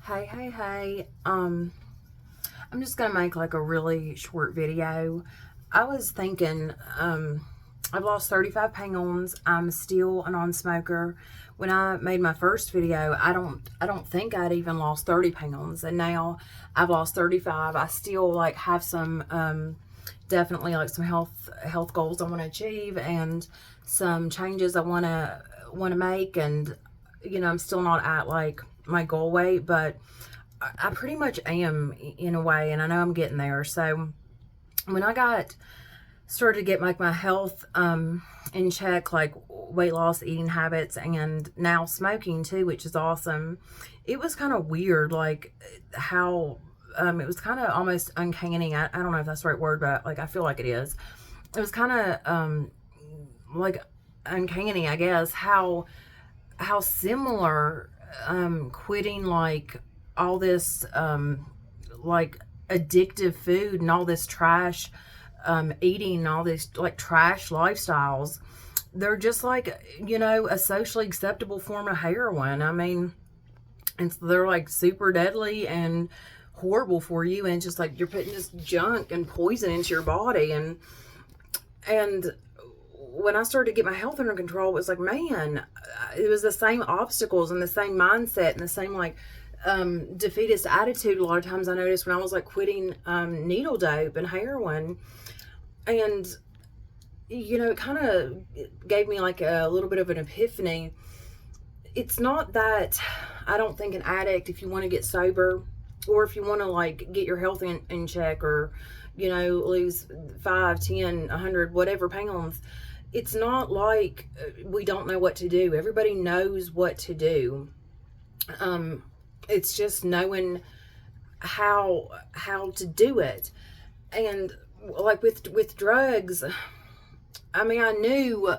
Hey. I'm just gonna make like a really short video. I was thinking, I've lost 35 pounds. I'm still a non-smoker. When I made my first video, I don't think I'd even lost 30 pounds, and now I've lost 35. I still like have some, definitely like some health goals I want to achieve, and some changes I want to make, and I'm still not at like my goal weight, but I pretty much am in a way, and I know I'm getting there. So when I started to get like my health in check, like weight loss, eating habits, and now smoking too, which is awesome, it was kind of weird, like how it was kind of almost uncanny. I don't know if that's the right word, but like I feel like it is. It was kind of like uncanny, I guess, how similar quitting like all this like addictive food and all this trash eating, all these like trash lifestyles, they're just like, a socially acceptable form of heroin. I mean, and so they're like super deadly and horrible for you, and just like you're putting this junk and poison into your body. And when I started to get my health under control, it was like, man, it was the same obstacles and the same mindset and the same like defeatist attitude a lot of times I noticed when I was like quitting needle dope and heroin. And it kind of gave me like a little bit of an epiphany. It's not that I don't think an addict, if you want to get sober, or if you want to like get your health in check, or lose 5, 10, 100 whatever pounds, it's not like we don't know what to do. Everybody knows what to do. It's just knowing how to do it. And like with drugs, I mean, I knew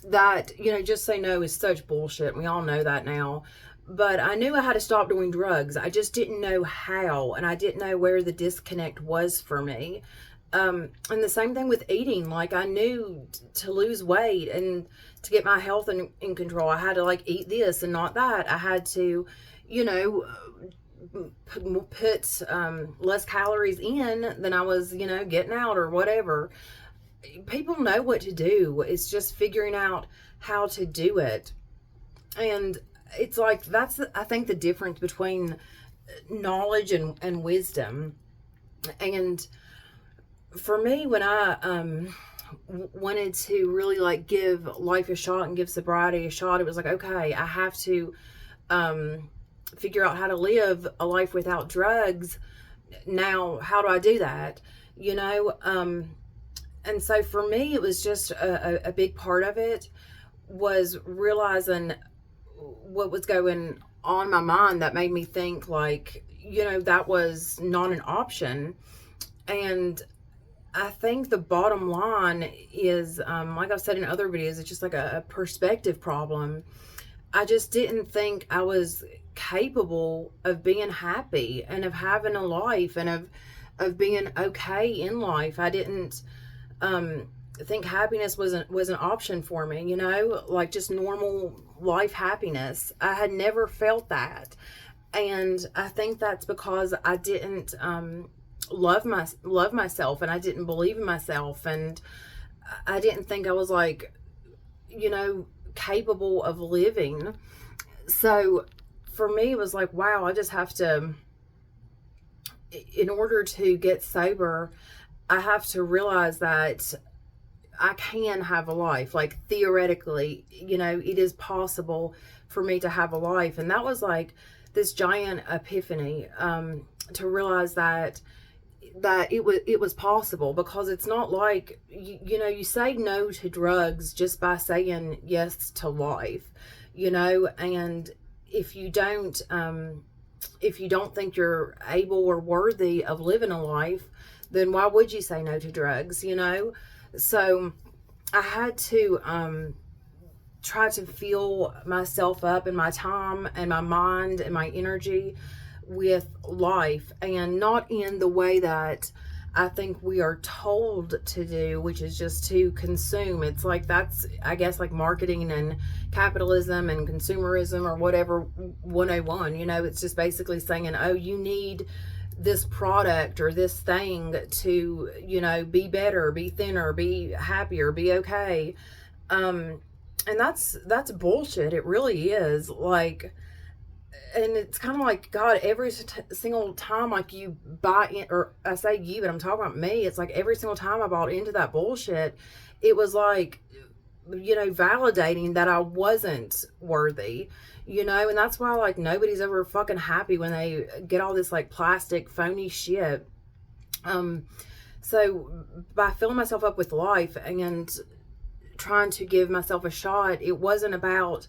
that just say no is such bullshit. We all know that now. But I knew I had to stop doing drugs. I just didn't know how, and I didn't know where the disconnect was for me. And the same thing with eating. Like, I knew to lose weight and to get my health in control, I had to like eat this and not that. I had to, put less calories in than I was, getting out or whatever. People know what to do. It's just figuring out how to do it. And it's like, that's, I think, the difference between knowledge and wisdom. And for me, when I wanted to really like give life a shot and give sobriety a shot, it was like, okay, I have to figure out how to live a life without drugs. Now, how do I do that? And so for me, it was just a big part of it was realizing what was going on in my mind that made me think like, that was not an option. And I think the bottom line is, like I've said in other videos, it's just like a perspective problem. I just didn't think I was capable of being happy and of having a life and of being okay in life. I didn't think happiness was an option for me, like just normal life happiness. I had never felt that. And I think that's because I didn't love myself, and I didn't believe in myself, and I didn't think I was like, capable of living. So for me, it was like, wow, I just have to, in order to get sober, I have to realize that I can have a life. Like, theoretically, it is possible for me to have a life. And that was like this giant epiphany, to realize that it was possible, because it's not like, you say no to drugs just by saying yes to life, and if you don't think you're able or worthy of living a life, then why would you say no to drugs, So I had to try to fill myself up and my time and my mind and my energy with life, and not in the way that I think we are told to do, which is just to consume. It's like that's, I guess, like marketing and capitalism and consumerism or whatever 101. It's just basically saying, oh, you need this product or this thing to, be better, be thinner, be happier, be okay. And that's bullshit. It really is. Like, and it's kind of like, God, every single time like you buy in, or I say you, but I'm talking about me, it's like every single time I bought into that bullshit, it was like, validating that I wasn't worthy, and that's why like nobody's ever fucking happy when they get all this like plastic phony shit. So by filling myself up with life and trying to give myself a shot, it wasn't about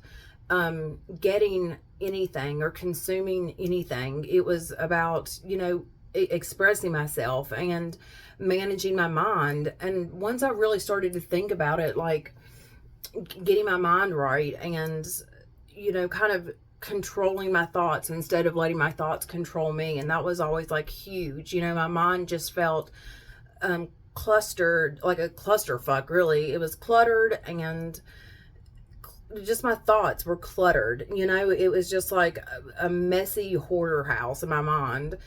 getting anything or consuming anything. It was about, expressing myself and managing my mind. And once I really started to think about it, like getting my mind right and, kind of controlling my thoughts instead of letting my thoughts control me. And that was always like huge. My mind just felt clustered, like a clusterfuck, really. It was cluttered, and just my thoughts were cluttered. It was just like a messy hoarder house in my mind.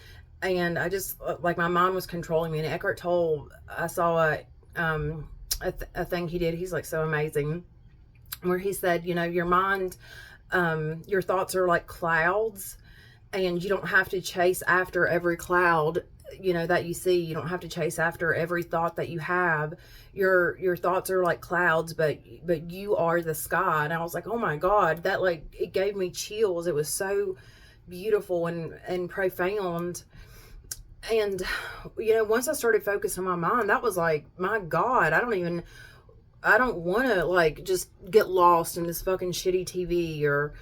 And I just, like, my mind was controlling me. And Eckhart Tolle, I saw a thing he did. He's like so amazing, where he said, your mind, your thoughts are like clouds, and you don't have to chase after every cloud that you see. You don't have to chase after every thought that you have. Your thoughts are like clouds, but you are the sky. And I was like, oh my God, that, like, it gave me chills. It was so beautiful and profound. And once I started focusing on my mind, that was like, my God, I don't want to like just get lost in this fucking shitty TV, or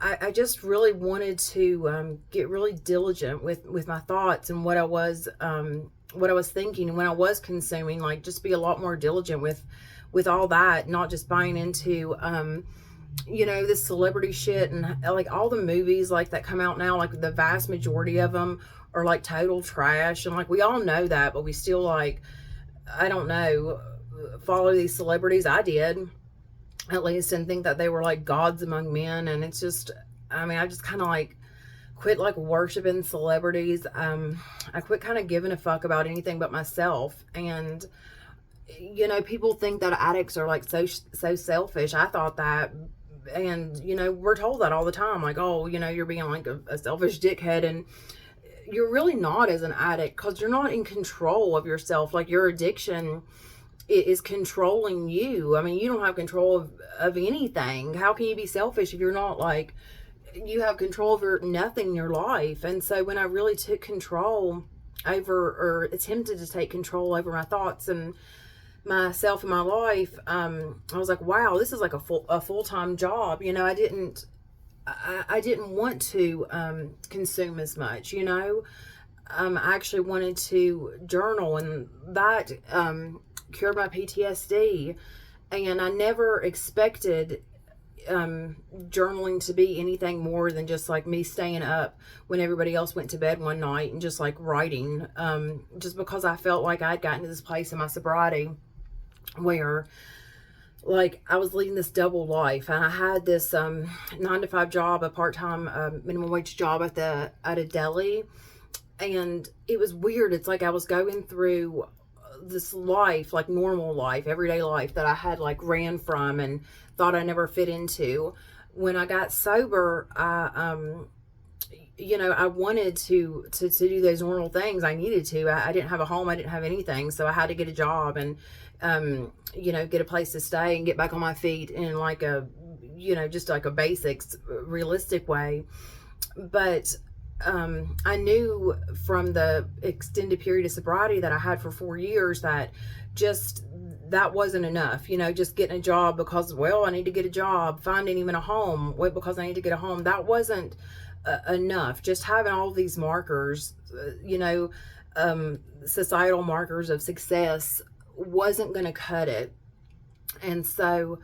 I just really wanted to get really diligent with my thoughts and what I was thinking, and when I was consuming, like, just be a lot more diligent with all that, not just buying into this celebrity shit. And like all the movies like that come out now, like the vast majority of them are like total trash, and like we all know that, but we still, like, I don't know, follow these celebrities. I did, at least, and think that they were like gods among men. And it's just, I just kind of like quit like worshiping celebrities. I quit kind of giving a fuck about anything but myself. And people think that addicts are like so selfish. I thought that, and we're told that all the time, like, oh, you're being like a selfish dickhead. And you're really not, as an addict, because you're not in control of yourself. Like, your addiction is controlling you. I mean, you don't have control of anything. How can you be selfish if you're not, like, you have control over nothing in your life? And so when I really took control over, or attempted to take control over my thoughts and myself and my life, I was like, wow, this is like a full-time job. I didn't want to consume as much. I actually wanted to journal, and that cured my PTSD. And I never expected journaling to be anything more than just like me staying up when everybody else went to bed one night and just like writing, just because I felt like I'd gotten to this place in my sobriety where, like, I was leading this double life, and I had this 9-to-5 job, a part-time minimum wage job at a deli. And it was weird. It's like I was going through this life, like normal life, everyday life, that I had like ran from and thought I never fit into. When I got sober, I wanted to do those normal things. I needed to. I didn't have a home. I didn't have anything. So I had to get a job and, get a place to stay and get back on my feet in like a, just like a basics, realistic way. But I knew from the extended period of sobriety that I had for 4 years that just that wasn't enough. Just getting a job because, well, I need to get a job, finding even a home, because I need to get a home. That wasn't enough. Just having all these markers, societal markers of success wasn't going to cut it. And so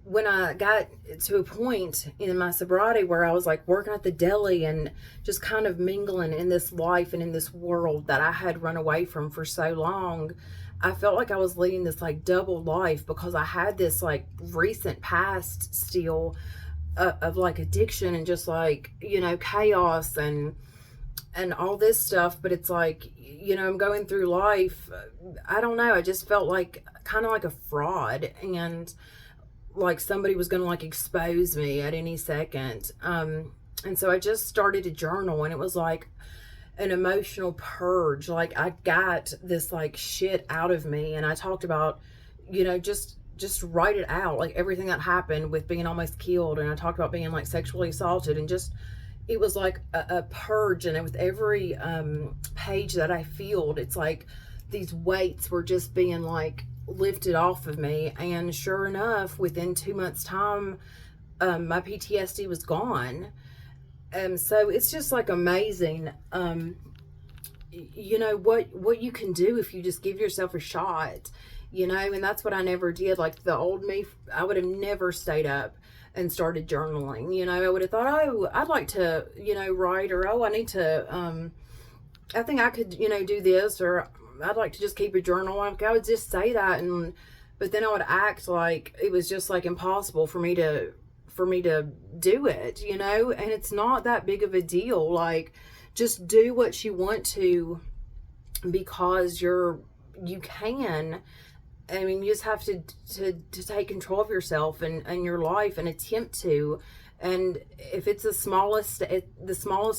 when I got to a point in my sobriety where I was like working at the deli and just kind of mingling in this life and in this world that I had run away from for so long, I felt like I was leading this like double life because I had this like recent past still of like addiction and just like, chaos and all this stuff. But it's like, I'm going through life. I don't know. I just felt like kind of like a fraud, and like somebody was going to like expose me at any second. And so I just started to journal, and it was like an emotional purge. Like I got this like shit out of me, and I talked about, just write it out, like everything that happened with being almost killed. And I talked about being like sexually assaulted, and just, it was like a purge. And with every page that I filled, it's like these weights were just being like lifted off of me. And sure enough, within 2 months time, my PTSD was gone. So it's just like amazing, what you can do if you just give yourself a shot, and that's what I never did. Like the old me, I would have never stayed up and started journaling. I would have thought, oh, I'd like to, write, or, oh, I need to, I think I could, do this, or I'd like to just keep a journal. I would just say that, but then I would act like it was just like impossible for me to do it, and it's not that big of a deal. Like, just do what you want to, because you can. I mean, you just have to take control of yourself and your life, and attempt to. And if it's the smallest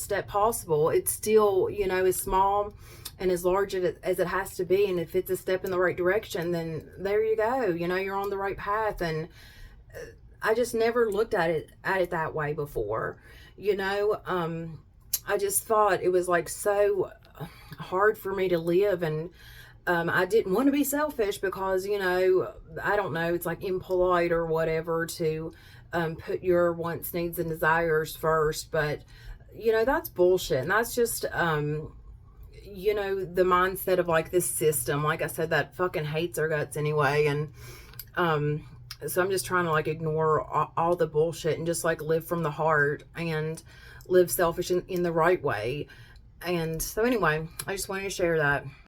step possible, it's still, as small and as large as it has to be. And if it's a step in the right direction, then there you go. You're on the right path. And I just never looked at it that way before. I just thought it was like so hard for me to live, and I didn't want to be selfish because, I don't know, it's like impolite or whatever to put your wants, needs, and desires first. But, that's bullshit. And that's just, the mindset of like this system, like I said, that fucking hates our guts anyway. And so I'm just trying to like ignore all the bullshit and just like live from the heart and live selfish in the right way. And so anyway, I just wanted to share that.